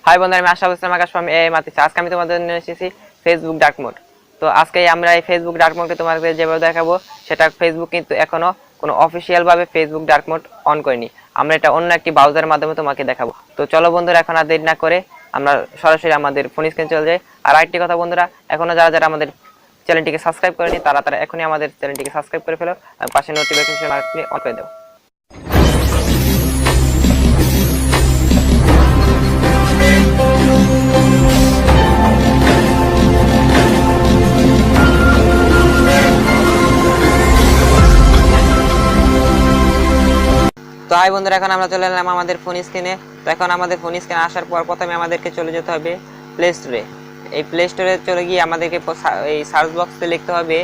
High বন্ধুরা, আমি আশা করছি আকাশ from AIA Matrichaya। আজকে আমি তোমাদের জন্য এসেছি ফেসবুক ডার্ক মোড। তো আজকে আমরা এই ফেসবুক ডার্ক মোডকে তোমাদের যেভাবে দেখাবো, সেটা ফেসবুক কিন্তু এখনো কোনো অফিসিয়াল ভাবে ফেসবুক ডার্ক মোড অন করিনি। আমরা এটা অন্য একটি ব্রাউজারের মাধ্যমে তোমাকে দেখাবো। তো চলো বন্ধুরা, এখন আর দেরি না করে আমরা সরাসরি আমাদের ফোন স্ক্রিনে চলে যাই। আর আরেকটি কথা বন্ধুরা, এখনো যারা আমাদের চ্যানেলটিকে সাবস্ক্রাইব করেনি তারা এখনই আমাদের চ্যানেলটিকে সাবস্ক্রাইব করে ফেলো আর পাশে নোটিফিকেশন মার্কটি অন করে দাও। তো হাই বন্ধুরা, এখন আমরা চলে এলাম আমাদের ফোন স্ক্রিনে। তো এখন আমাদের ফোন স্ক্রিনে আসার পর প্রথমে আমাদেরকে চলে যেতে হবে প্লে স্টোরে। এই প্লে স্টোরে চলে গিয়ে আমাদেরকে এই সার্চ বক্সে লিখতে হবে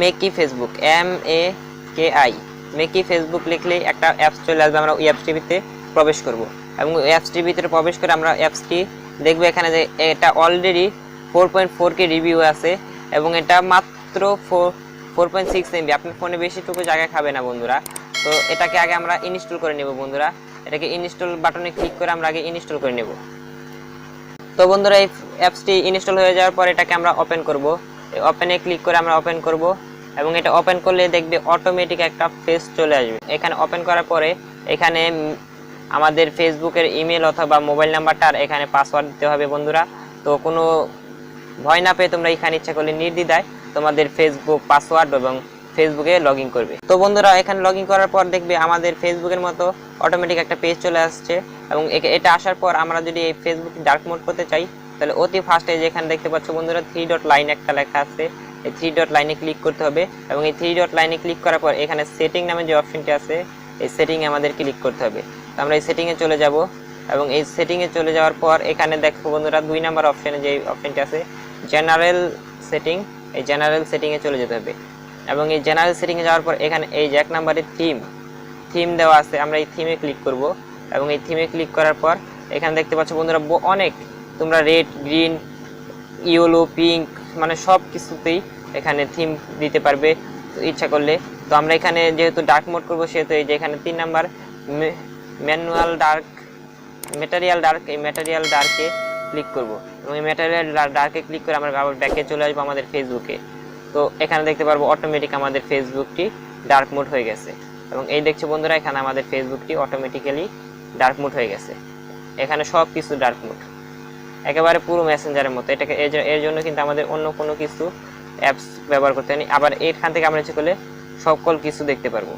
মেকি ফেসবুক, MAKI মেকি ফেসবুক লিখলেই একটা অ্যাপস চলে আসবে। আমরা ওই অ্যাপসটিতে প্রবেশ করব এবং ওই অ্যাপসটির ভিতরে প্রবেশ করে আমরা অ্যাপসটি দেখবো এখানে যে এটা অলরেডি 4.4K রিভিউ আছে এবং এটা মাত্র 4.6 MB। আপনার ফোনে বেশিটুকু জায়গা খাবে না বন্ধুরা। তো এটাকে আগে আমরা ইনস্টল করে নেব বন্ধুরা। এটাকে ইনস্টল বাটনে ক্লিক করে আমরা আগে ইনস্টল করে নেব। তো বন্ধুরা, এই অ্যাপসটি ইনস্টল হয়ে যাওয়ার পর এটাকে আমরা ওপেন করব। ওপেনে ক্লিক করে আমরা ওপেন করব এবং এটা ওপেন করলে দেখবে অটোমেটিক একটা পেজ চলে আসবে। এখানে ওপেন করার পরে এখানে আমাদের ফেসবুকের ইমেল অথবা মোবাইল নাম্বারটা আর এখানে পাসওয়ার্ড দিতে হবে বন্ধুরা। তো কোনো ভয় না পেয়ে তোমরা এখানে ইচ্ছা করলে নির্দ্বিধায় তোমাদের ফেসবুক পাসওয়ার্ড এবং ফেসবুকে লগ ইন করবে। তো বন্ধুরা, এখানে লগ ইন করার পর দেখবে আমাদের ফেসবুকের মতো অটোমেটিক একটা পেজ চলে আসছে এবং এটা আসার পর আমরা যদি এই ফেসবুক ডার্ক মোড করতে চাই তাহলে অতি ফার্স্টে যেখানে দেখতে পাচ্ছ বন্ধুরা 3 ডট লাইন একটা লেখা আছে, এই 3 ডট লাইনে ক্লিক করতে হবে এবং এই 3 ডট লাইনে ক্লিক করার পর এখানে সেটিং নামে যে অপশনটি আছে এই সেটিং এ আমাদের ক্লিক করতে হবে। তো আমরা এই সেটিং এ চলে যাব এবং এই সেটিং এ চলে যাওয়ার পর এখানে দেখো বন্ধুরা 2 নাম্বার অপশনে যে অপশনটি আছে জেনারেল সেটিং, এই জেনারেল সেটিং এ চলে যেতে হবে এবং এই জেনারেল সেটিং এ যাওয়ার পর এখানে এই যে 1 নম্বরে থিম দেওয়া আছে, আমরা এই থিমে ক্লিক করব এবং এই থিমে ক্লিক করার পর এখানে দেখতে পাচ্ছ বন্ধুরা অনেক তোমরা রেড, গ্রিন, ইয়েলো, পিঙ্ক মানে সব কিছুতেই এখানে থিম দিতে পারবে ইচ্ছা করলে। তো আমরা এখানে যেহেতু ডার্ক মোড করব সেহেতু এই যে এখানে 3 নাম্বার ম্যাটেরিয়াল ডার্ক, এই ম্যাটেরিয়াল ডার্কে ক্লিক করব এবং এই ম্যাটেরিয়াল ডার্কে ক্লিক করে আমরা আবার ব্যাকে চলে আসবো আমাদের ফেসবুকে। তো এখানে দেখতে পারবো অটোমেটিক আমাদের ফেসবুকটি ডার্ক মোড হয়ে গেছে এবং এই দেখছো বন্ধুরা এখানে আমাদের ফেসবুকটি অটোমেটিক্যালি ডার্ক মোড হয়ে গেছে। এখানে সব কিছু ডার্ক মোড একেবারে পুরো মেসেঞ্জারের মতো। এটাকে এর জন্য কিন্তু আমাদের অন্য কোনো কিছু অ্যাপস ব্যবহার করতে হয় না। আবার এখান থেকে আমরা ইচ্ছে করলে সকল কিছু দেখতে পারবো।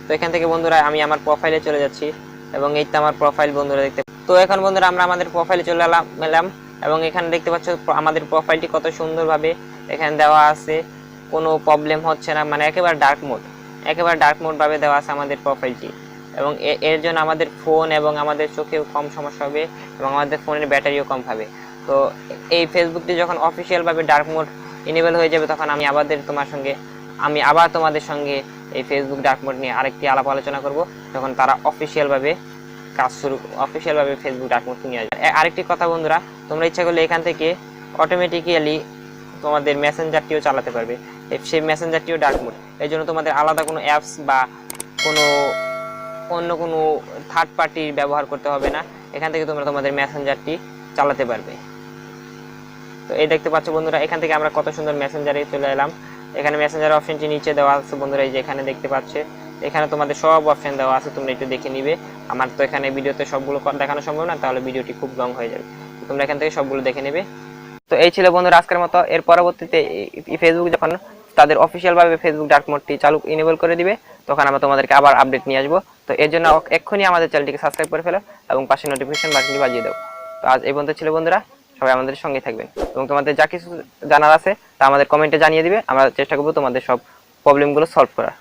তো এখান থেকে বন্ধুরা আমি আমার প্রোফাইলে চলে যাচ্ছি এবং এই তো আমার প্রোফাইল বন্ধুরা দেখতে। তো এখন বন্ধুরা আমরা আমাদের প্রোফাইলে চলে এলাম এবং এখানে দেখতে পাচ্ছ আমাদের প্রোফাইলটি কত সুন্দরভাবে এখানে দেওয়া আছে, কোনো প্রবলেম হচ্ছে না, মানে একেবারে ডার্ক মোড ভাবে দেওয়া আছে আমাদের প্রোফাইলটি এবং এর জন্য আমাদের ফোন এবং আমাদের চোখেও কম সমস্যা হবে এবং আমাদের ফোনের ব্যাটারিও কম খাবে। তো এই ফেসবুকটি যখন অফিসিয়াল ভাবে ডার্ক মোড ইনেবল হয়ে যাবে তখন আমি আবার তোমাদের সঙ্গে এই ফেসবুক ডার্ক মোড নিয়ে আরেকটি আলাপ আলোচনা করব, যখন তারা অফিসিয়াল ভাবে ফেসবুক ডার্ক মোড নিয়ে আসবে। আরেকটি কথা বন্ধুরা, তোমরা ইচ্ছা করলে এখান থেকে অটোমেটিক্যালি তোমাদের মেসেঞ্জারটিও চালাতে পারবে, সেই মেসেঞ্জারটিও ডার্ক মোড। এই জন্য তোমাদের আলাদা কোনো অ্যাপস বা অন্য কোনো থার্ড পার্টি ব্যবহার করতে হবে না। এখান থেকে তোমরা তোমাদের মেসেঞ্জারটি চালাতে পারবে। তো এই দেখতে পাচ্ছ বন্ধুরা এখান থেকে আমরা কত সুন্দর মেসেঞ্জারে চলে এলাম। এখানে মেসেঞ্জার অপশনটি নিচে দেওয়া আছে বন্ধুরা, এই যে এখানে দেখতে পাচ্ছে এখানে তোমাদের সব অপশন দেওয়া আছে, তোমরা একটু দেখে নিবে। আমার তো এখানে ভিডিওতে সবগুলো দেখানো সম্ভব না, তাহলে ভিডিওটি খুব লং হয়ে যাবে। তোমরা এখান থেকে সবগুলো দেখে নেবে। তো এই ছিল বন্ধুরা আজকের মতো। এর পরবর্তীতে ফেসবুক যখন তাদের অফিসিয়াল ভাবে ফেসবুক ডার্ক মোডটি ইনেবল করে দিবে তখন আমরা তোমাদেরকে আবার আপডেট নিয়ে আসবো। তো এর জন্য এক্ষুনি আমাদের চ্যানেলটিকে সাবস্ক্রাইব করে ফেলো এবং পাশে নোটিফিকেশন বাটনটি বাজিয়ে দাও। তো আজ এই পর্যন্ত ছিল বন্ধুরা, সবাই আমাদের সঙ্গে থাকবেন এবং তোমাদের যা কিছু জানার আছে তা আমাদের কমেন্টে জানিয়ে দিবে। আমরা চেষ্টা করবো তোমাদের সব প্রবলেমগুলো সলভ করার।